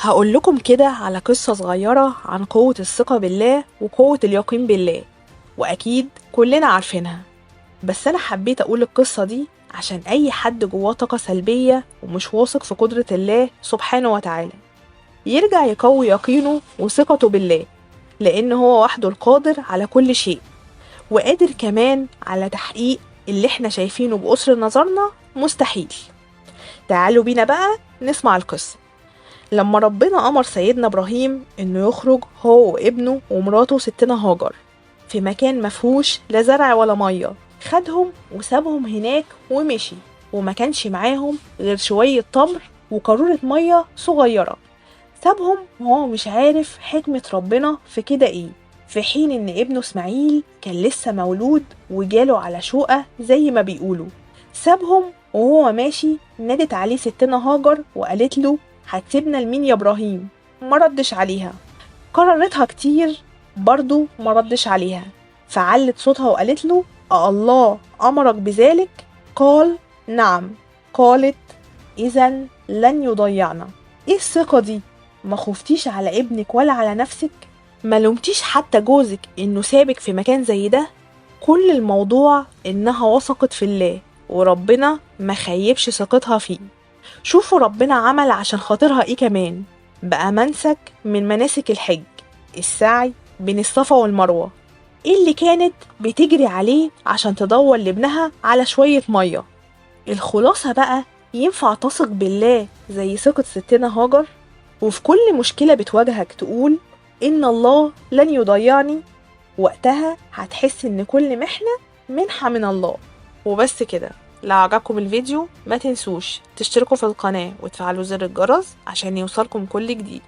هقول لكم كده على قصة صغيرة عن قوة الثقة بالله وقوة اليقين بالله، وأكيد كلنا عارفينها. بس أنا حبيت أقول القصة دي عشان أي حد جواه طاقة سلبية ومش واثق في قدرة الله سبحانه وتعالى يرجع يقوي يقينه وثقته بالله، لأن هو وحده القادر على كل شيء، وقادر كمان على تحقيق اللي احنا شايفينه بقصر نظرنا مستحيل. تعالوا بينا بقى نسمع القصة. لما ربنا أمر سيدنا إبراهيم إنه يخرج هو وابنه ومراته ستنا هاجر في مكان مفهوش لا زرع ولا مية، خدهم وسابهم هناك ومشي، وما كانش معاهم غير شوية تمر وقارورة مية صغيرة. سابهم وهو مش عارف حكمة ربنا في كده ايه، في حين ان ابنه اسماعيل كان لسه مولود وجاله على شوقة زي ما بيقولوا. سابهم وهو ماشي، نادت عليه ستنا هاجر وقالت له: هتسيبنا لمين يا ابراهيم؟ ما ردش عليها. كررتها كتير، برضو ما ردش عليها. فعلت صوتها وقالت له: الله امرك بذلك؟ قال: نعم. قالت: اذا لن يضيعنا. ايه الثقة دي؟ ما خفتيش على ابنك ولا على نفسك؟ ما لومتيش حتى جوزك انه سابك في مكان زي ده؟ كل الموضوع انها وثقت في الله، وربنا ما خيبش ثقتها فيه. شوفوا ربنا عمل عشان خاطرها ايه كمان. بقى منسك من مناسك الحج، السعي بين الصفا والمروة، ايه اللي كانت بتجري عليه عشان تدور لابنها على شوية مية. الخلاصة بقى، ينفع تثق بالله زي ثقة ستنا هاجر؟ وفي كل مشكلة بتواجهك تقول: إن الله لن يضيعني. وقتها هتحس إن كل محنة منحة من الله. وبس كده. لو عجبكم الفيديو ما تنسوش تشتركوا في القناة وتفعلوا زر الجرس عشان يوصلكم كل جديد.